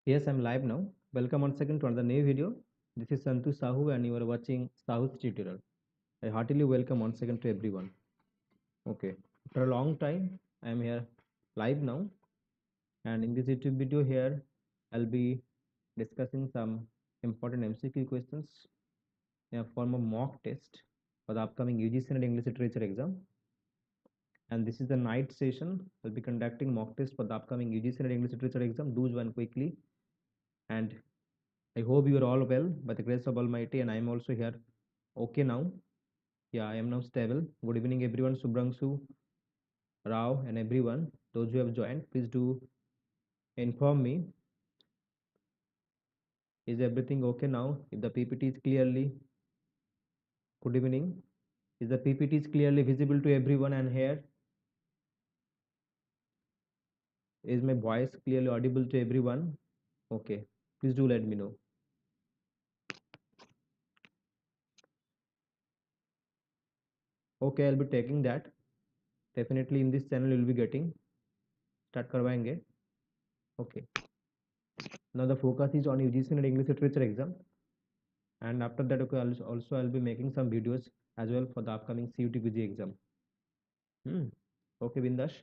Yes, I'm live now. Welcome once again to another new video. This is Santu Sahu and you are watching Sahu's tutorial. I heartily welcome once again to everyone. Okay, after a long time, I am here live now, and in this YouTube video here, I'll be discussing some important MCQ questions in a form of mock test for the upcoming UGC NET English Literature exam. And this is the night session. I'll be conducting mock test for the upcoming UGC NET English Literature exam. Do join quickly, and I hope you are all well by the grace of Almighty, and I am also here. Okay now. Yeah, I am now stable. Good evening, everyone. Subrangshu, Rao, and everyone. Those who have joined, please do inform me. Is everything okay now? If the PPT is clearly, good evening. Is the PPT is clearly visible to everyone and here? Is my voice clearly audible to everyone? Okay, please do let me know. Okay, I'll be taking that. Definitely in this channel you'll be getting. Start करवाएंगे. Okay. Now the focus is on UGC and English Literature exam. And after that, okay, also I'll be making some videos as well for the upcoming CUTPG exam. Okay, Bindash.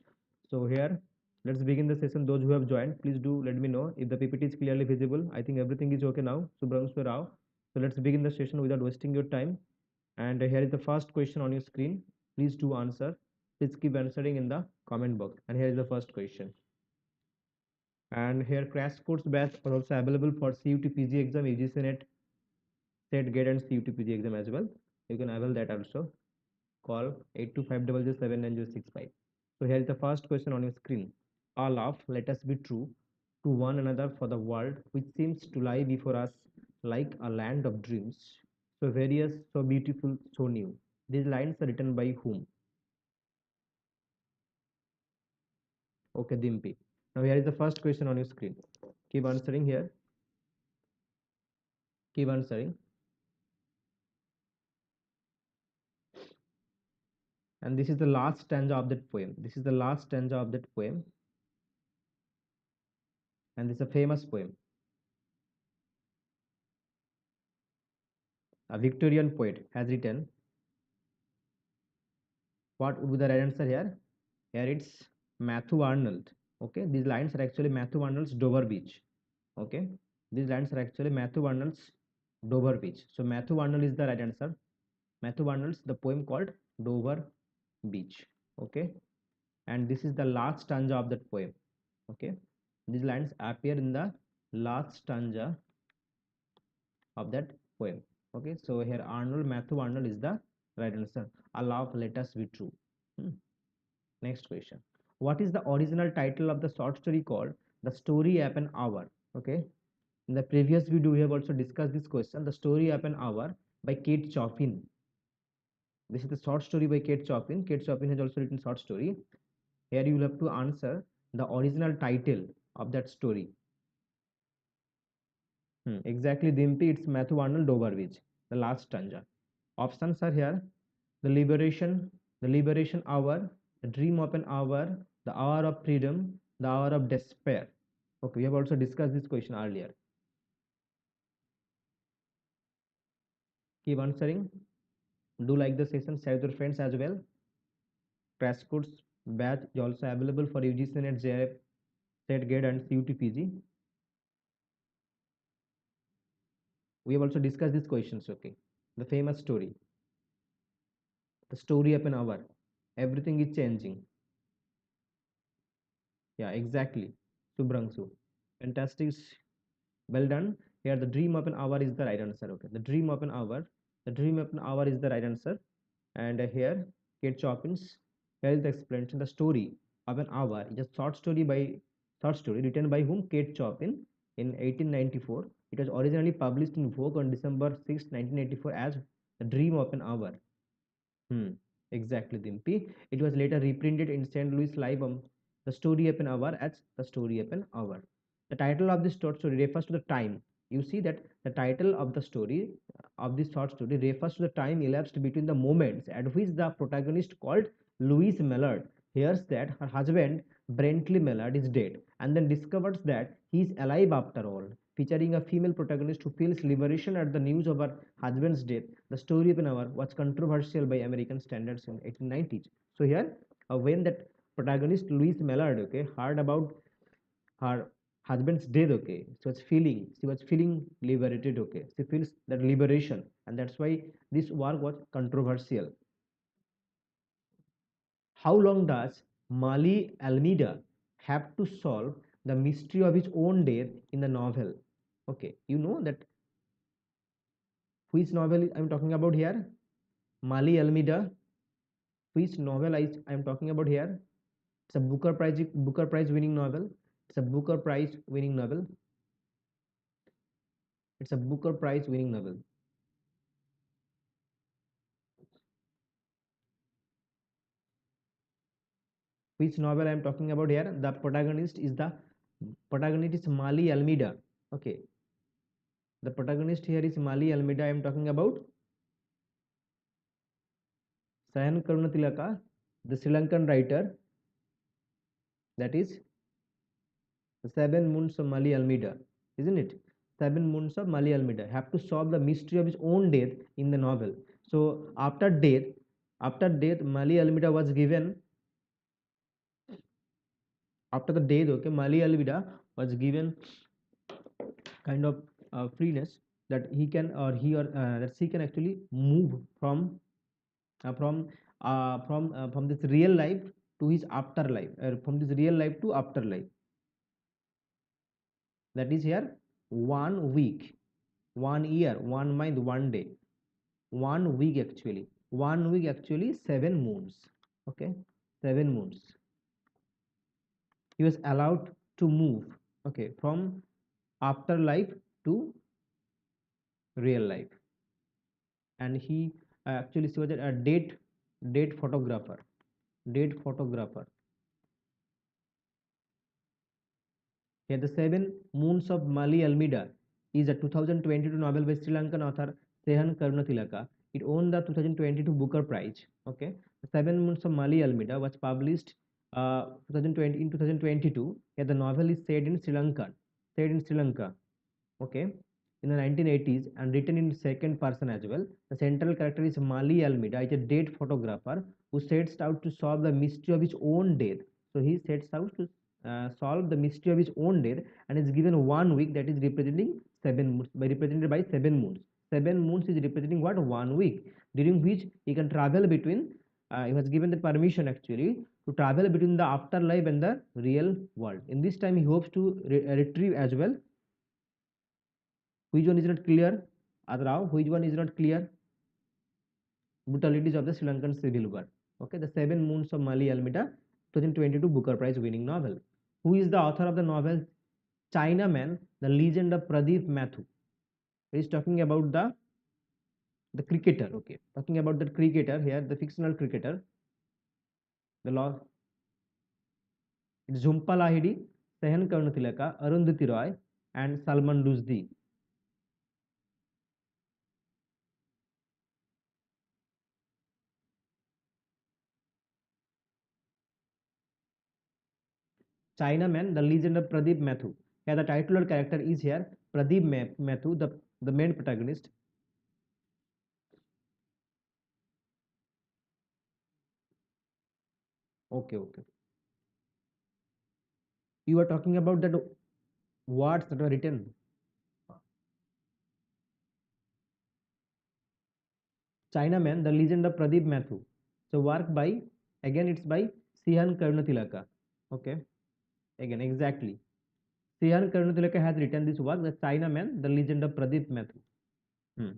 So here, let's begin the session. Those who have joined, please do let me know if the PPT is clearly visible. I think everything is okay now. Subramshu Rao. So let's begin the session without wasting your time. And here is the first question on your screen. Please do answer. Please keep answering in the comment box. And here is the first question. And here crash course batch are also available for CUTPG exam, UGC NET, SET GATE and CUTPG exam as well. You can avail that also. Call 8250079065. So here is the first question on your screen. All of let us be true to one another for the world which seems to lie before us like a land of dreams. So various, so beautiful, so new. These lines are written by whom? Okay, Dimpi. Now here is the first question on your screen. Keep answering here. Keep answering. And this is the last stanza of that poem. This is the last stanza of that poem. And this is a famous poem. A Victorian poet has written. What would be the right answer here? Here it's Matthew Arnold. Okay, these lines are actually Matthew Arnold's Dover Beach. Okay, these lines are actually Matthew Arnold's Dover Beach. So Matthew Arnold is the right answer. Matthew Arnold's the poem called Dover Beach. Okay, and this is the last stanza of that poem. Okay, these lines appear in the last stanza of that poem. Okay, so here Matthew Arnold is the right answer. Allah, let us be true. Next question. What is the original title of the short story called The Story of an Hour? Okay, in the previous video we have also discussed this question, The Story of an Hour by Kate Chopin. This is the short story by Kate Chopin. Kate Chopin has also written short story. Here you will have to answer the original title of that story. Exactly, Dimpi, it's Matthew Arnold Doverwich, the last stanza. Options are here: the liberation hour, the dream of an hour, the hour of freedom, the hour of despair. Okay, we have also discussed this question earlier. Keep answering. Do like the session, share with your friends as well. Crash course batch is also available for UGC NET, JRF, SET GATE and CUTPG. We have also discussed these questions. Okay, the famous story, the story of an hour. Everything is changing. Yeah, exactly. Subrangshu. Fantastic. Well done. Here, the dream of an hour is the right answer. Okay, the dream of an hour. The dream of an hour is the right answer. And here, Kate Chopin's. Here is the explanation. The story of an hour is a short story written by whom? Kate Chopin in 1894. It was originally published in Vogue on December 6, 1984 as The Dream of an Hour. Exactly, Dimpi. It was later reprinted in St. Louis Live The Story of an Hour as The Story of an Hour. The title of this short story refers to the time. You see that the title of the story of this short story refers to the time elapsed between the moments at which the protagonist called Louise Mallard hears that her husband Brentley Mallard is dead, and then discovers that he is alive after all. Featuring a female protagonist who feels liberation at the news of her husband's death, the story of an hour was controversial by American standards in 1890s. So here, when that protagonist Louise Mallard, okay, heard about her husband's death, okay, she was feeling liberated, okay, she feels that liberation, and that's why this work was controversial. How long does Mali Almeida have to solve the mystery of his own death in the novel? Okay, you know that which novel I'm talking about here? Mali Almeida. Which novel I'm talking about here? It's a Booker Prize winning novel. It's a Booker Prize winning novel. It's a Booker Prize winning novel. Which novel I'm talking about here? The protagonist is Mali Almeida. Okay, the protagonist here is Mali Almeida. I'm talking about Sayan Karunatilaka, the Sri Lankan writer, that is the Seven Moons of Mali Almeida, isn't it? Seven Moons of Mali Almeida have to solve the mystery of his own death in the novel. So after death, Mali Almeida was given after the death. Okay, Mali Almeida was given kind of freeness that he can or he or that she can actually move from this real life to his afterlife, from this real life to afterlife. That is here 1 week, 1 year, 1 month, 1 day, 1 week actually, 1 week actually 7 moons. Okay, 7 moons. He was allowed to move. Okay, from afterlife to real life, and he was a date photographer. Date photographer. Here, The Seven Moons of Mali Almeida is a 2022 novel by Sri Lankan author Sehan Karunatilaka. It won the 2022 Booker Prize. Okay, The Seven Moons of Mali Almeida was published 2020 in 2022. Here, the novel is set in Sri Lanka. Okay, in the 1980s and written in second person as well. The central character is Mali Almeida, is a date photographer who sets out to solve the mystery of his own death. So he sets out to solve the mystery of his own death and is given 1 week, that is representing 7 moons, represented by 7 moons. 7 moons is representing what? 1 week, during which he can travel between. He was given the permission actually to travel between the afterlife and the real world. In this time, he hopes to retrieve as well. Which one is not clear? Adrao, which one is not clear? Brutalities of the Sri Lankan Civil War. Okay, The Seven Moons of Mali Almeida, 2022 Booker Prize winning novel. Who is the author of the novel Chinaman, the Legend of Pradeep Mathu? He is talking about the cricketer. Okay, talking about the cricketer here, the fictional cricketer. The law. It's Jhumpa Lahiri, Sehan Karunatilaka, Arundhati Roy, and Salman Rushdie. Chinaman, the Legend of Pradeep Mathu. Here, the titular character is here Pradeep Mathu, the main protagonist. Okay, okay. You are talking about that words that were written. Chinaman, the Legend of Pradeep Mathu. So work by, again it's by Sihan Karunatilaka. Okay, again exactly. Sihan Karunatilaka has written this work, the Chinaman, the Legend of Pradeep Mathu. Hmm.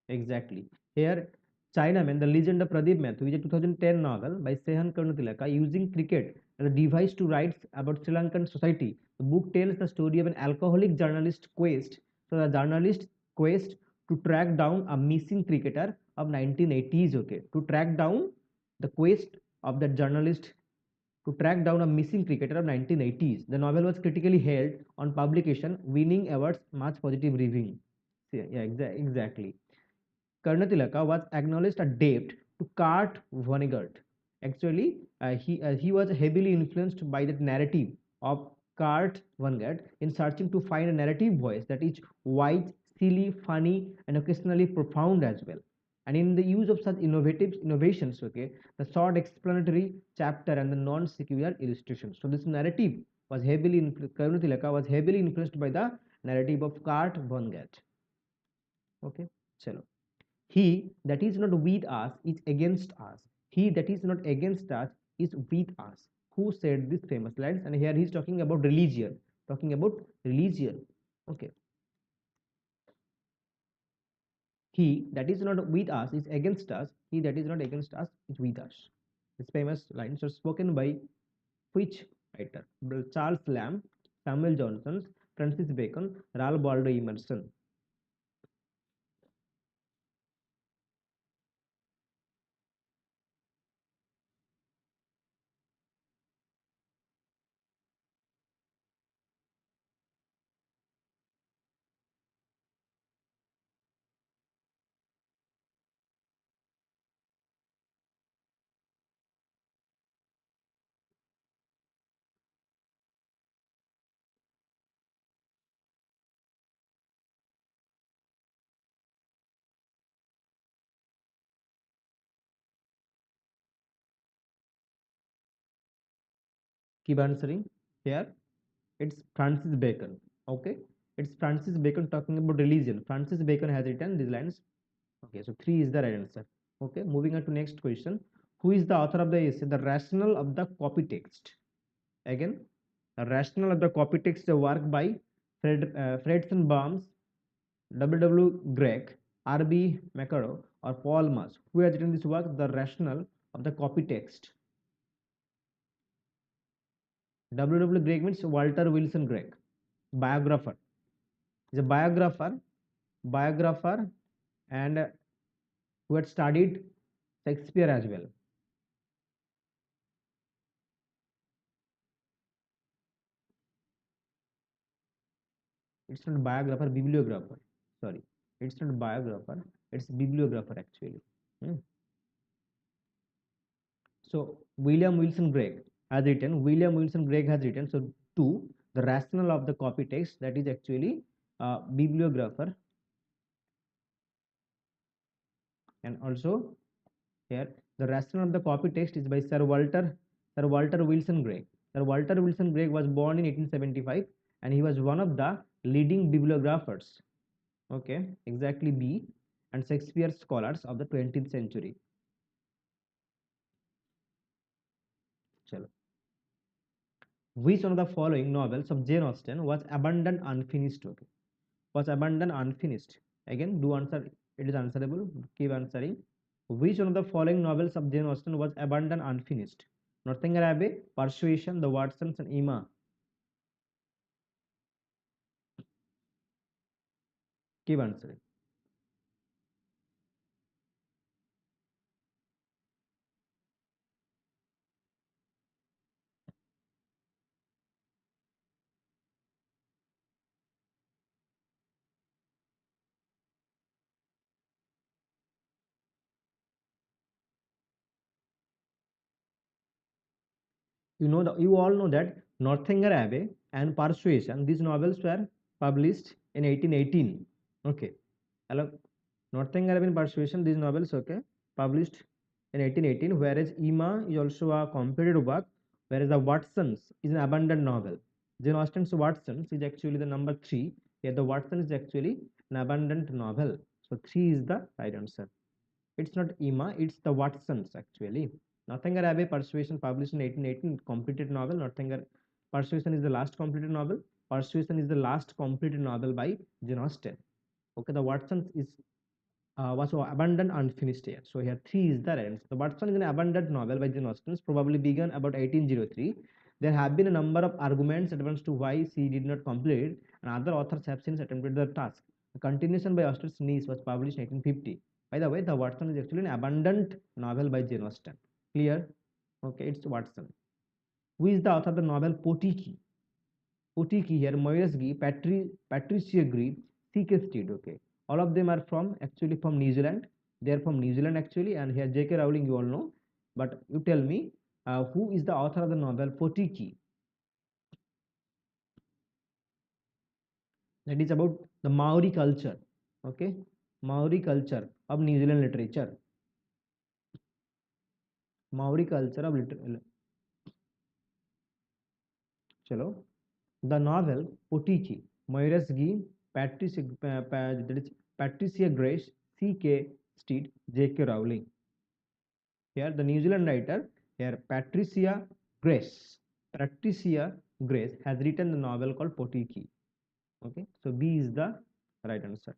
Exactly. Here, Chinaman, The Legend of Pradeep Mathu is a 2010 novel by Sehan Karunatilaka using cricket as a device to write about Sri Lankan society. The book tells the story of an alcoholic journalist quest. So the journalist quest to track down a missing cricketer of 1980s. Okay, to track down the quest of that journalist to track down a missing cricketer of 1980s. The novel was critically hailed on publication, winning awards, much positive review. Yeah, exactly. Karnatilaka was acknowledged a debt to Kurt Vonnegut. Actually, he was heavily influenced by that narrative of Kurt Vonnegut in searching to find a narrative voice that is wise, silly, funny, and occasionally profound as well. And in the use of such innovative innovations, okay, the short explanatory chapter and the non-secular illustrations. So this narrative was heavily Karuna Tilaka was heavily influenced by the narrative of Kurt Vonnegut. Okay, chalo. He that is not with us is against us. He that is not against us is with us. Who said this famous lines? And here he's talking about religion. Talking about religion. Okay. He that is not with us is against us. He that is not against us is with us. These famous lines are spoken by which writer? Charles Lamb, Samuel Johnson, Francis Bacon, Ralph Waldo Emerson. Keep answering. Here it's Francis Bacon. Okay, it's Francis Bacon talking about religion. Francis Bacon has written these lines. Okay, so 3 is the right answer. Okay, moving on to next question. Who is the author of the essay The Rationale of the Copy Text? Again, The Rationale of the Copy Text is a work by Fredson W. Gregg, R.B. Macaro, or Paul Mas. Who has written this work The Rationale of the Copy Text? W. Gregg means Walter Wilson Gregg, biographer. He's a biographer, and who had studied Shakespeare as well. It's not biographer, bibliographer. Sorry, it's not biographer, it's bibliographer actually. Hmm. So William Wilson Gregg has written. So two, the rationale of the copy text, that is actually bibliographer, and also here the rationale of the copy text is by Sir Walter Wilson Gregg. Sir Walter Wilson Gregg was born in 1875, and he was one of the leading bibliographers. Okay, exactly B, and Shakespeare scholars of the 20th century. Chalo. Which one of the following novels of Jane Austen was abandoned unfinished? Okay, was abandoned unfinished. Again, do answer. It is answerable. Keep answering. Which one of the following novels of Jane Austen was abandoned unfinished? Northanger Abbey, Persuasion, The Watsons, and Emma. Keep answering. You all know that Northanger Abbey and Persuasion, these novels were published in 1818. Okay, hello. Northanger Abbey and Persuasion, these novels, okay, published in 1818, whereas Emma is also a completed work, whereas the Watsons is an abandoned novel. Jane Austen's Watsons is actually the number 3. Here the Watson is actually an abandoned novel. So 3 is the right answer. It's not Emma, it's the Watsons actually. Northanger Abbey Persuasion published in 1818, completed novel. Northanger Persuasion is the last completed novel. Persuasion is the last completed novel by Jane Austen. Okay, the Watsons is was abandoned unfinished here. So here 3 is the right answer. The Watson is an abandoned novel by Jane Austen, probably begun about 1803. There have been a number of arguments advanced to why she did not complete it, and other authors have since attempted the task. The continuation by Austen's niece was published in 1850. By the way, the Watson is actually an abandoned novel by Jane Austen. Clear? Okay, it's Watson. Who is the author of the novel Potiki? Potiki here, Moyesgi, Patricia Grey, C.K. Steed. Okay, all of them are from actually from New Zealand. They are from New Zealand actually, and here J.K. Rowling, you all know, but you tell me who is the author of the novel Potiki? That is about the Maori culture. Okay, Maori culture of New Zealand literature. Maori culture of literature. Chalo. The novel Potiki, Moiresgi, that is Patricia Grace, C.K. Steed, J.K. Rowling. Here, the New Zealand writer, here Patricia Grace has written the novel called Potiki. Okay, so B is the right answer.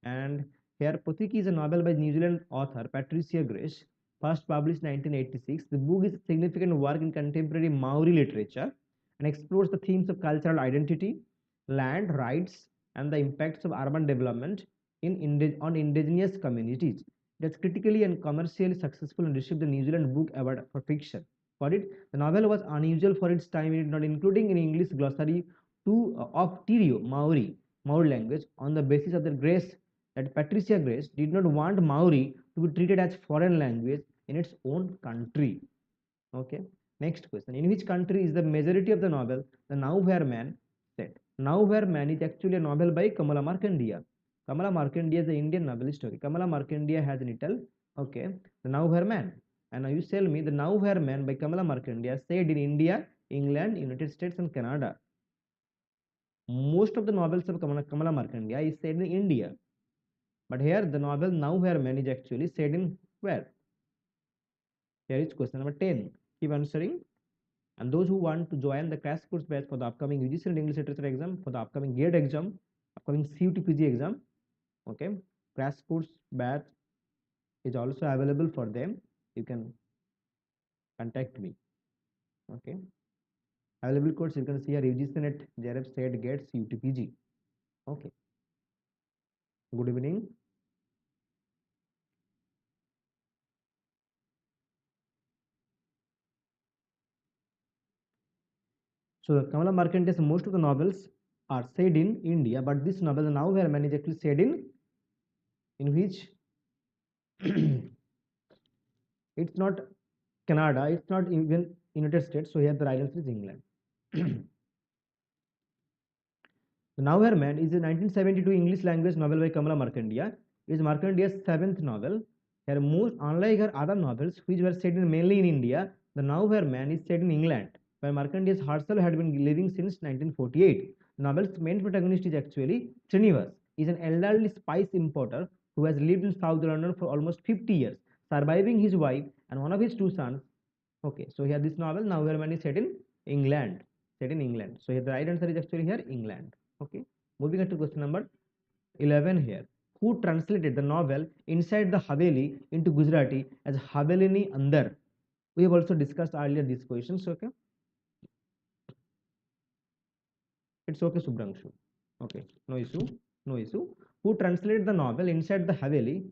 And here, Potiki is a novel by New Zealand author Patricia Grace, first published 1986. The book is a significant work in contemporary Maori literature and explores the themes of cultural identity, land rights, and the impacts of urban development on indigenous communities. It was critically and commercially successful and received the New Zealand Book Award for fiction. For it, the novel was unusual for its time, not including an English glossary of Tirio Maori language on the basis of the grace that Patricia Grace did not want Maori to be treated as foreign language in its own country. Okay. Next question. In which country is the majority of the novel The Now Where Man set? Now Where Man is actually a novel by Kamala Markandeya. Kamala Markandeya is the Indian novelist. Okay. Kamala Markandeya has written, okay, The Now Where Man. And now you tell me The Now Where Man by Kamala Markandeya said in India, England, United States, and Canada. Most of the novels of Kamala Markandeya is said in India. But here the novel Now Where Man is actually said in where? Here is question number 10. Keep answering. And those who want to join the crash course batch for the upcoming UGC NET English Literature exam, for the upcoming GATE exam, upcoming CUT-PG exam, okay, crash course batch is also available for them. You can contact me. Okay. Available course you can see here UGC NET, JRF, SET, GATE, CUT-PG. Okay. Good evening. So Kamala Markandeya's most of the novels are said in India, but this novel Now Where Man is actually said in which it's not Canada, it's not even United States. So here the right answer is England. The Now Where Man is a 1972 English language novel by Kamala Markandeya. It is Markandeya's seventh novel. Her most, unlike her other novels, which were set in mainly in India, the Now Where Man is set in England, where Markandeya herself had been living since 1948. The novel's main protagonist is actually Srinivas, is an elderly spice importer who has lived in South London for almost 50 years, surviving his wife and one of his two sons. Okay, so here this novel Now Where Man is set in England. Set in England. So here the right answer is actually here England. Okay, moving on to question number 11 here. Who translated the novel Inside the Haveli into Gujarati as Havelini Andar? We have also discussed earlier these questions. Okay, it's okay, Subhrangshu. Okay, no issue, no issue. Who translated the novel Inside the Haveli?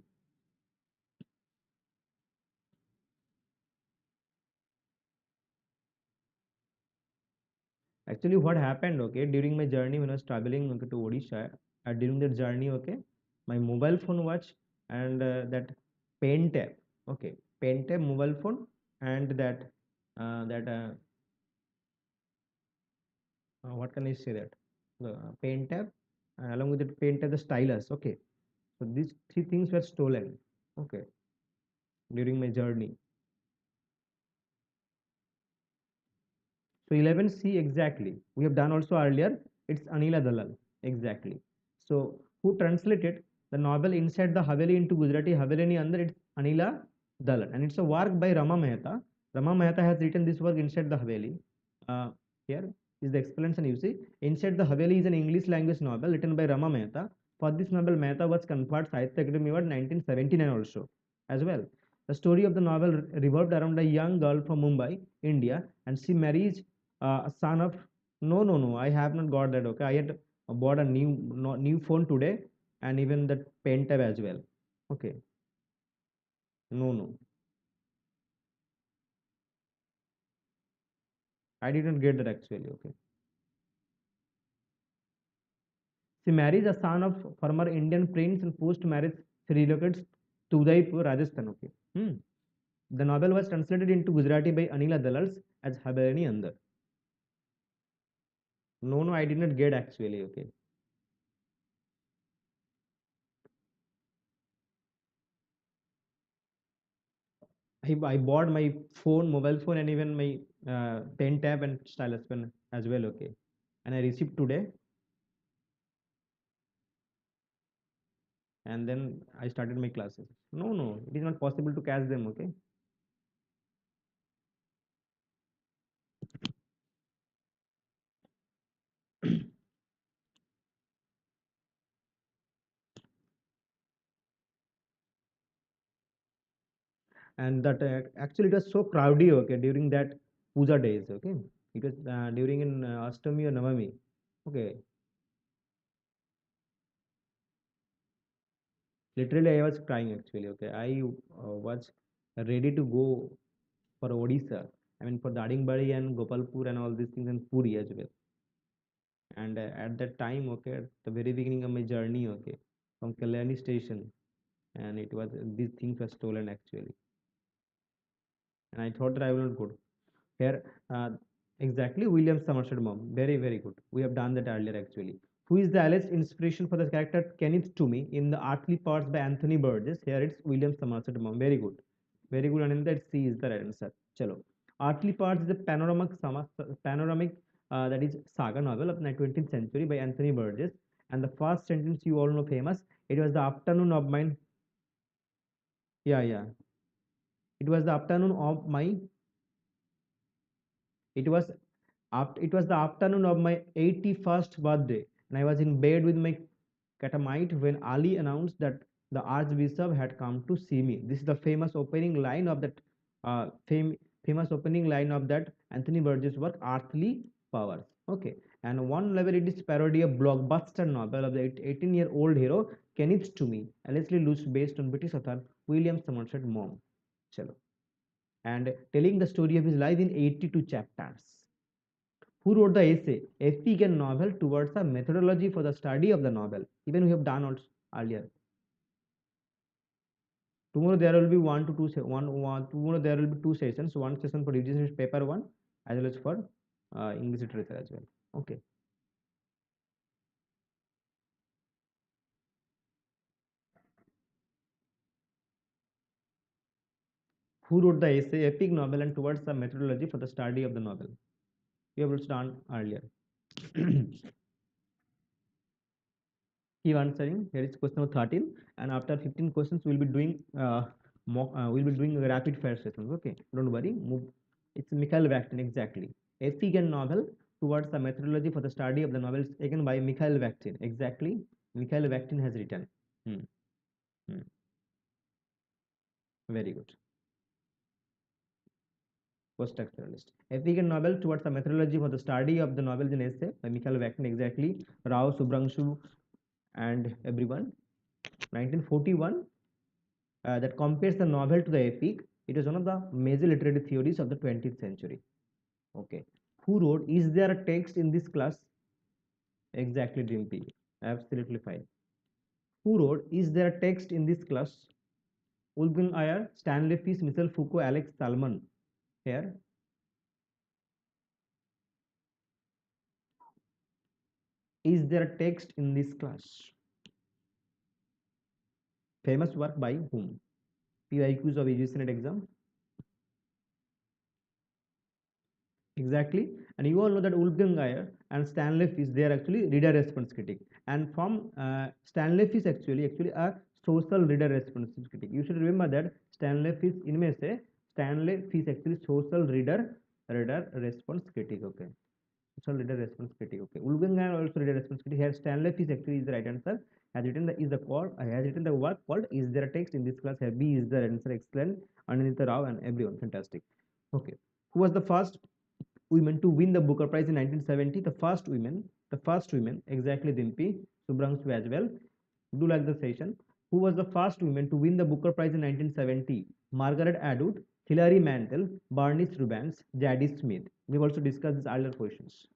Actually, what happened, okay, during my journey when I was traveling, okay, to Odisha, during that journey, okay, my mobile phone was and that pen tab, okay, pen tab mobile phone and what can I say that the pen tab along with the pen tab the stylus, okay, so these three things were stolen, okay, during my journey. So 11C exactly. We have done also earlier. It's Anila Dalal exactly. So who translated the novel Inside the Haveli into Gujarati Havelini under it's Anila Dalal, and it's a work by Rama Mehta. Rama Mehta has written this work Inside the Haveli. Here is the explanation. You see, Inside the Haveli is an English language novel written by Rama Mehta. For this novel, Mehta was conferred Sahitya Academy Award 1979 also as well. The story of the novel revolved around a young girl from Mumbai, India, and she marries a son of no, I have not got that. Okay, I had bought a new phone today and even that pen tab as well. Okay, no, I didn't get that actually. Okay, she marries a son of former Indian prince and post marriage she relocates to Udaipur, Rajasthan. Okay. The novel was translated into Gujarati by Anila Dalals as Haberani Andar. No, no, I did not get actually. Okay. I bought my phone, mobile phone, and even my pen tab and stylus pen as well. Okay. And I received today, and then I started my classes. No, no, it is not possible to catch them. Okay. And that actually it was so crowded. Okay, during that puja days. Okay, it was during in Ashtami or Navami. Okay, literally I was crying actually. Okay, I was ready to go for Odisha. I mean for Dadingbari and Gopalpur and all these things and Puri as well. And at that time, okay, at the very beginning of my journey, okay, from Kalyani station, and it was these things were stolen actually, and I thought that I will not go here. Exactly, William Somerset mom, very very good. We have done that earlier actually. Who is the alleged inspiration for the character Kenneth Toomey in the Earthly Parts by Anthony Burgess? Here it's William Somerset mom. Very good, and that C is the right answer. Chalo. Earthly Parts is a panoramic that is saga novel of the 20th century by Anthony Burgess. And the first sentence you all know famous. It was the afternoon of mine. Yeah, yeah. It was the afternoon of my. It was it was the afternoon of my 81st birthday, and I was in bed with my catamite when Ali announced that the Archbishop had come to see me. This is the famous opening line of that famous opening line of that Anthony Burgess work, Earthly Powers. Okay, and one level it is parody of blockbuster novel of the 18-year-old hero Kenneth Toomey, allegedly loose based on British author William Somerset Maugham. Chalo. And telling the story of his life in 82 chapters. Who wrote the essay Epic and Novel towards a methodology for the study of the novel? Even we have done also earlier. Tomorrow there will be tomorrow there will be two sessions. One session for UGC paper one as well as for English literature as well. Okay. Who wrote the essay Epic Novel and towards the methodology for the study of the novel? We have also done earlier. Keep answering. Here is question number 13, and after 15 questions, we'll be doing we'll be doing rapid fire sessions. Okay, don't worry. Move. It's Mikhail Bakhtin exactly. A vegan novel towards the methodology for the study of the novels again by Mikhail Bakhtin. Exactly, Mikhail Bakhtin has written. Hmm. Hmm. Very good. Post-structuralist. A vegan novel towards the methodology for the study of the novels in essay by Mikhail Bakhtin. Exactly. Rao Subrangshu and everyone. 1941 that compares the novel to the epic. It is one of the major literary theories of the 20th century. Okay. Who wrote, is there a text in this class? Exactly, Dimpy. Absolutely fine. Who wrote, is there a text in this class? Wolfgang Ayer, Stanley Fish, Michel Foucault, Alex Talman. Here. Is there a text in this class? Famous work by whom? PIQs of UGC NET exam. Exactly. And you all know that Wolfgang Geyer and Stanley Fish, they are actually reader response critic. And from Stanley Fish actually a social reader response critic. You should remember that Stanley Fish in may say Stanley Fish actually social reader response critic. Okay. Social reader response critic. Okay. Wolfgang Geyer also reader response critic. Here Stanley Fish actually is the right answer. Has written the work called Is There a Text in This Class? Heavy is the answer excellent underneath the Rao and everyone. Fantastic. Okay. Who was the first women to win the Booker Prize in 1970. The first women, exactly Dimpi, Subramsu as well. Do like the session. Who was the first woman to win the Booker Prize in 1970? Margaret Atwood, Hilary Mantel, Bernice Rubens, Zadie Smith. We've also discussed these earlier questions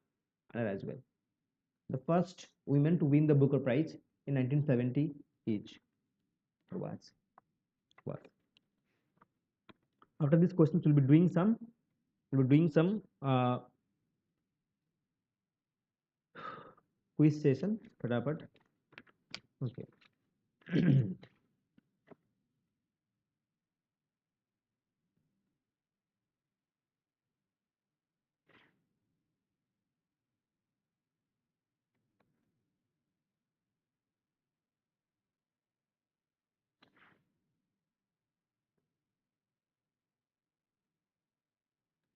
as well. The first women to win the Booker Prize in 1970 each was. After this questions, we'll be doing some quiz session. Fatapat. Okay.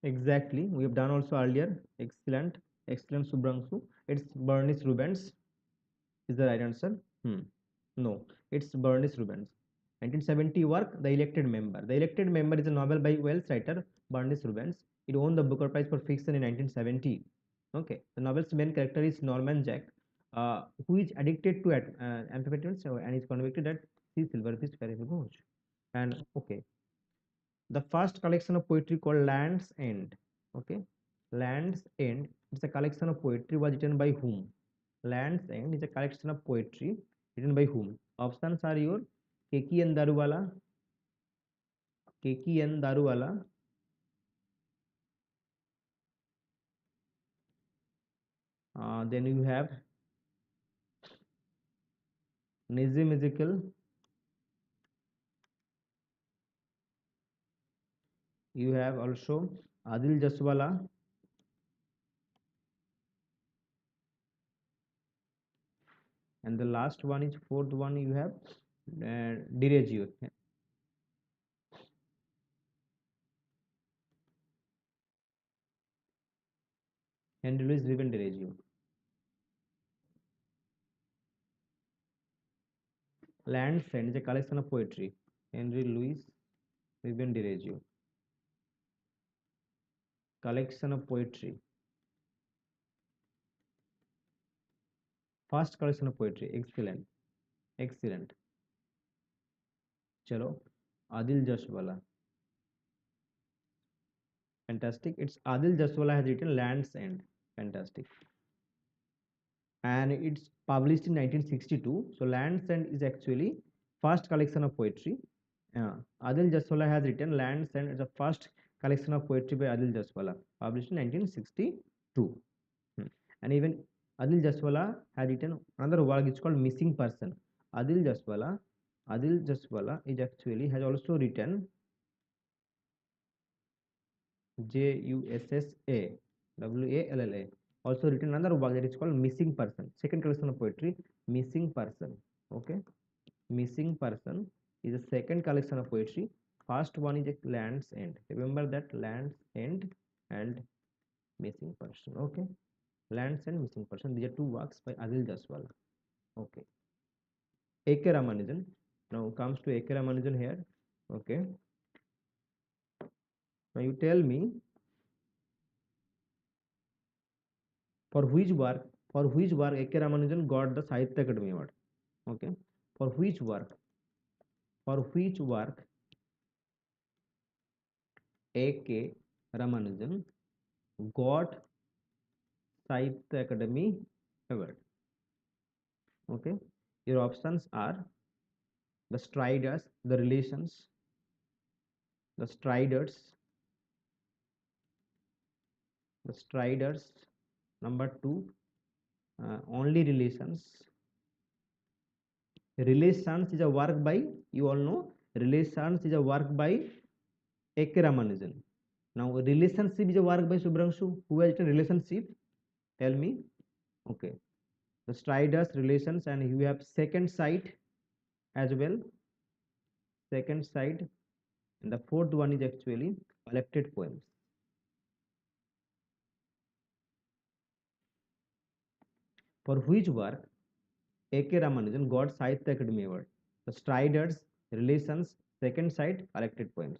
Exactly. We have done also earlier. Excellent. Excellent, Subhrangshu. It's Bernice Rubens is the right answer. Hmm. No, it's Bernice Rubens. 1970 work, The Elected Member. The Elected Member is a novel by Welsh writer Bernice Rubens. It won the Booker Prize for Fiction in 1970. Okay. The novel's main character is Norman Jack, who is addicted to amphetamines and is convicted at sea Silverfish Caribou Gorge. And okay, the first collection of poetry called Land's End. Okay, Land's End. It's a collection of poetry was written by whom? Land's End is a collection of poetry written by whom? Options are your Keki and Daruwala, Keki and Daruwala, then you have Nizim Ezekiel, you have also Adil Jaswala, and the last one is fourth one you have Direjio, Henry Louis Riven Direjio. Land's End is a collection of poetry. Henry Louis Riven Direjio. Collection of poetry. First collection of poetry. Excellent. Excellent. Chalo. Adil Jaswala. Fantastic. It's Adil Jaswala has written Land's End. Fantastic. And it's published in 1962. So Land's End is actually first collection of poetry. Adil Jaswala has written Land's End is the first collection of poetry by Adil Jaswala, published in 1962. And even Adil Jaswala had written another work. It's called Missing Person. Adil Jaswala, Adil Jaswala is actually has also written Jussawalla, also written another work that is called Missing Person. Second collection of poetry, Missing Person. Okay, Missing Person is the second collection of poetry. First one is a Land's End. Remember that Land's End and Missing Person. Okay. Lands and Missing Person. These are two works by Adil Jaswala. Okay. A.K. Ramanujan. Now comes to A.K. Ramanujan here. Okay. Now you tell me for which work A.K. Ramanujan got the Sahitya Academy Award. Okay. For which work A.K. Ramanujan got Sahitya Academy Award. Okay. Your options are the Striders, the Relations, the Striders, number 2, only Relations. Relations is a work by, you all know, Relations is a work by A.K. Ramanujan. Now relationship is a work by Subhrangshu. Who has written relationship? Tell me. Okay. The Striders, Relations, and you have Second Sight as well. Second Sight. And the fourth one is actually Collected Poems. For which work A.K. Ramanujan got Sahitya Academy Award? The Striders, Relations, Second Sight, Collected Poems.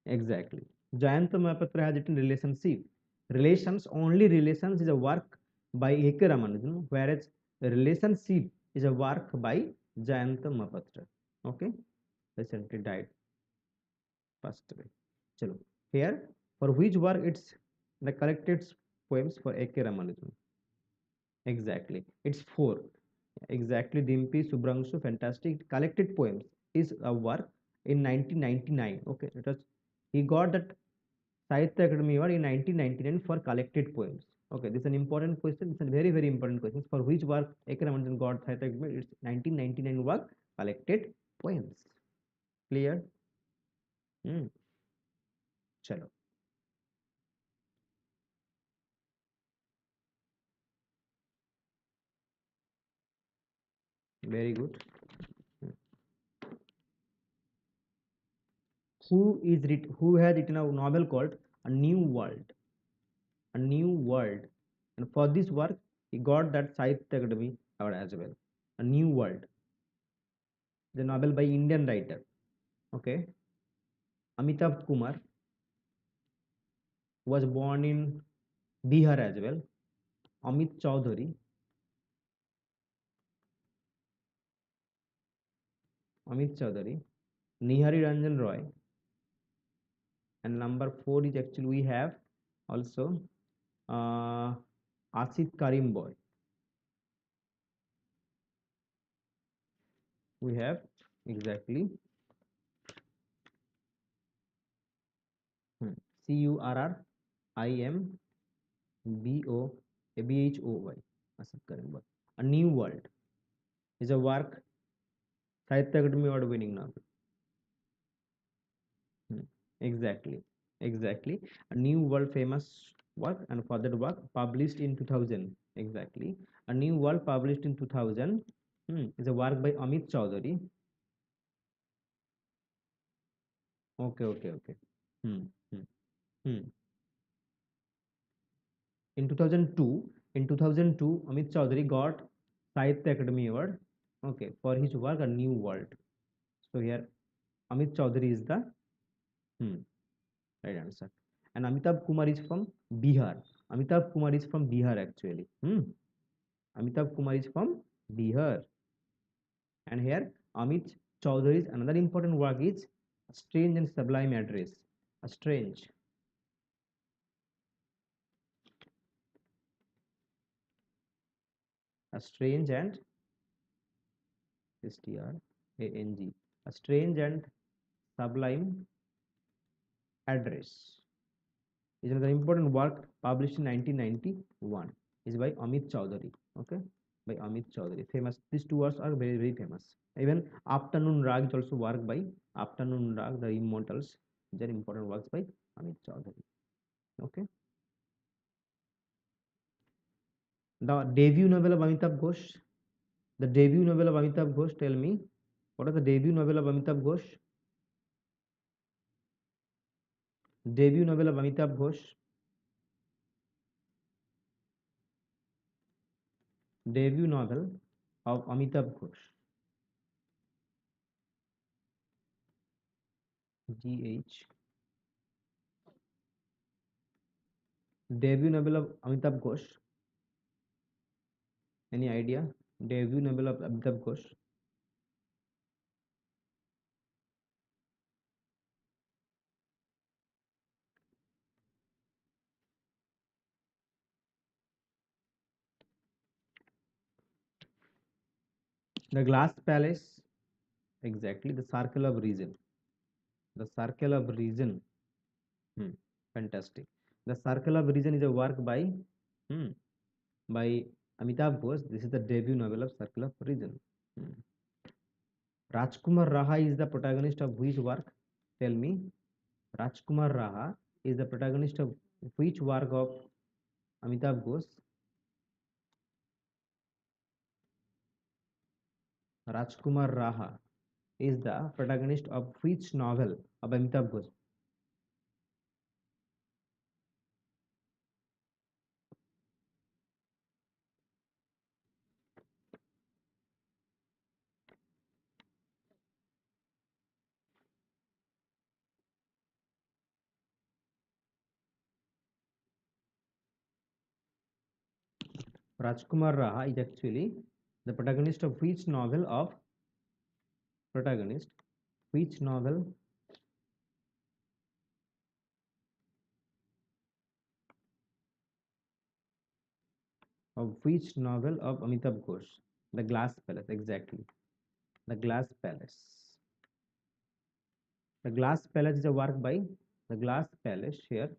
Exactly. Jayanta Mahapatra has written Relationship. Relations, only Relations is a work by A.K. Ramanujan, whereas Relationship is a work by Jayanta Mahapatra. Okay, recently died, passed away. Chalo. Here, for which work it's the collected poems for A.K. Ramanujan? Exactly, it's 4. Exactly, Dimpi, Subhrangshu, fantastic. Collected poems. is a work in 1999. Okay, it was, he got that Sahitya Academy Award in 1999 for collected poems. Okay, this is an important question. It's a very, very important question. For which work A.K. Ramanjan got Sahitya Academy? It's 1999 work, collected poems. Clear? Hmm. Chalo. Very good. Hmm. Who has written a novel called A New World? A New World. And for this work, he got that Sahitya Academy Award as well. A New World. The novel by Indian writer. Okay. Amitabh Kumar was born in Bihar as well. Amit Chaudhary, Amit Chaudhary, Nihari Ranjan Roy, and number four is actually we have also uh, Asit Karim Boy. We have exactly Currimboy. Asit Karim Boy. A New World is a work Sahitya Academy Award winning novel. Hmm. Exactly, exactly. A New World famous work, and for that work published in 2000. Exactly. A New World published in 2000 is a work by Amit Chaudhary. Okay, okay, okay. Hmm. Hmm. Hmm. In 2002, Amit Chaudhary got Sahitya Academy Award. Okay, for his work A New World. So here Amit Chaudhary is the hmm, right answer. And Amitabh Kumar is from Bihar. Amitabh Kumar is from Bihar actually. Amitabh Kumar is from Bihar. And here Amit Chaudhary's another important work is A Strange and Sublime Address. A strange, a strange and STRANG. A strange and sublime address is another important work published in 1991. Is by Amit Chaudhary. Okay, by Amit Chaudhary. Famous. These two works are very, very famous. Even Afternoon Rag is also work by Afternoon Rag, The Immortals. These are important works by Amit Chaudhary. Okay. The debut novel of Amitabh Ghosh. The debut novel of Amitabh Ghosh. Tell me, what is the debut novel of Amitabh Ghosh? Debut novel of Amitabh Ghosh. Debut novel of Amitabh Ghosh. GH. Debut novel of Amitabh Ghosh. Any idea? Debut novel of Amitabh Ghosh. The Glass Palace. Exactly. The Circle of Reason. The Circle of Reason. Hmm. Fantastic. The Circle of Reason is a work hmm, by Amitabh Ghosh. This is the debut novel of Circle of Reason. Hmm. Rajkumar Raha is the protagonist of which work? Tell me. Rajkumar Raha is the protagonist of which work of Amitabh Ghosh? Rajkumar Raha is the protagonist of which novel of Amitabh Ghosh? Rajkumar Raha is actually the protagonist of which novel of protagonist? Which novel of which novel of Amitabh Ghosh? The Glass Palace, exactly. The Glass Palace. The Glass Palace is a work by the Glass Palace here.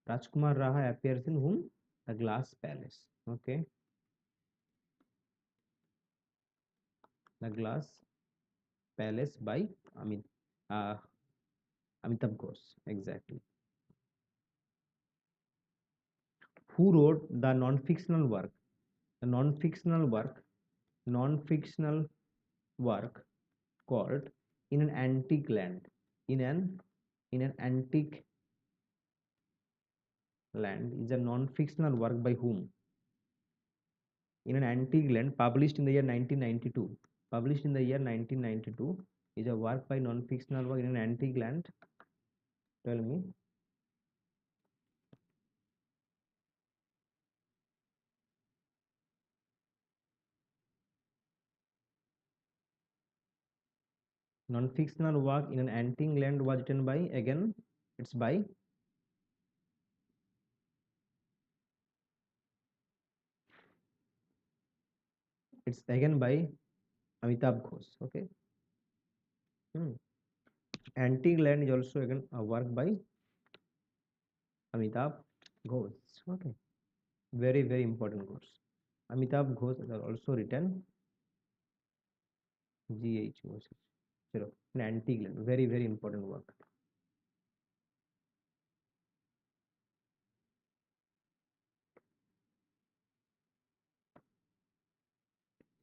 Rajkumar Raha appears in whom? The Glass Palace. Okay. The Glass Palace by Amit, uh, Amitabh Ghosh. Exactly. Who wrote the non-fictional work? The non-fictional work called In an Antique Land. In an Antique Land is a non-fictional work by whom? In an Antique Land, published in the year 1992. Published in the year 1992 is a work by non-fictional work in an antique land. Tell me. Non-fictional work in an antique land was written by, again, it's by, it's again by Amitabh Ghosh. Okay. Antique land is also again a work by Amitabh Ghosh. Okay. Very, very important course. Amitabh Ghosh has also written GH. Zero. An antique land. Very, very important work.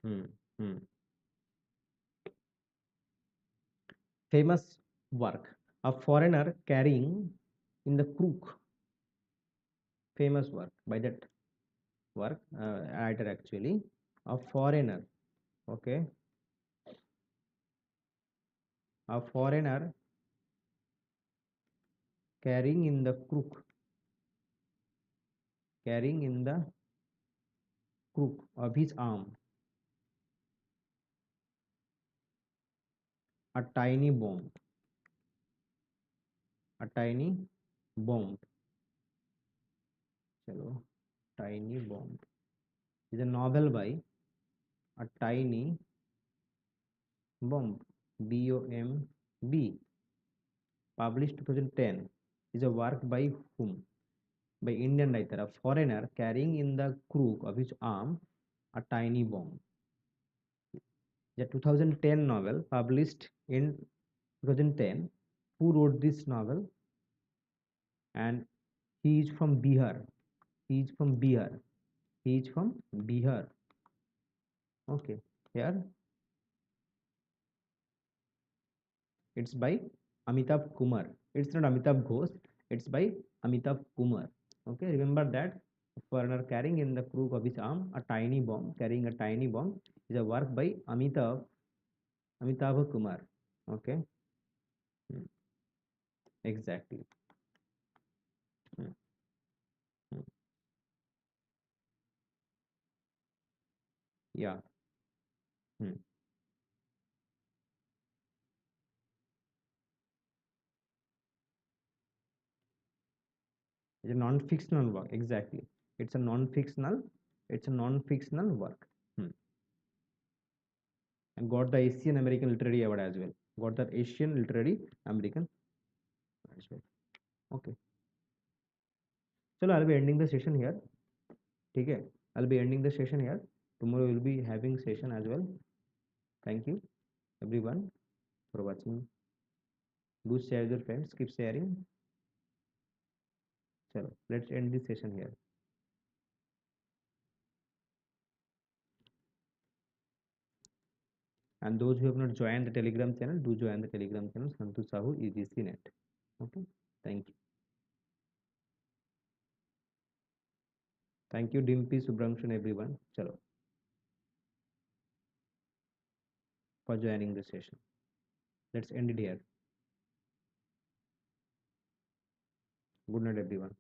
Hmm. Hmm. Famous work. A foreigner carrying in the crook. Famous work by that work writer actually. A foreigner. Okay. A foreigner carrying in the crook. Carrying in the crook of his arm a tiny bomb. A tiny bomb. Chalo, tiny bomb. Is a novel by a tiny bomb. B-O-M-B. Published 2010. Is a work by whom? By Indian writer. A foreigner carrying in the crook of his arm a tiny bomb. The 2010 novel published in 2010. Who wrote this novel? And he is from Bihar. He is from Bihar. He is from Bihar. Okay. Here it's by Amitabh Kumar. It's not Amitabh Ghosh. It's by Amitabh Kumar. Okay. Remember that a foreigner carrying in the crook of his arm a tiny bomb, carrying a tiny bomb, is a work by Amitabh Kumar. Okay. Hmm. Exactly. Hmm. Hmm. Yeah. Hmm. It's a non-fictional work. Exactly. It's a non-fictional. It's a non-fictional work. Hmm. And got the Asian American Literary Award as well. Got the Asian Literary American as well. Okay. So I'll be ending the session here. Okay. I'll be ending the session here. Tomorrow we'll be having session as well. Thank you everyone for watching. Do share with your friends. Keep sharing. So let's end this session here. And those who have not joined the Telegram channel, do join the Telegram channel. Santu Sahu UGC NET. Okay. Thank you. Thank you, Dimpy, Subramshan, everyone. Chalo, for joining the session. Let's end it here. Good night, everyone.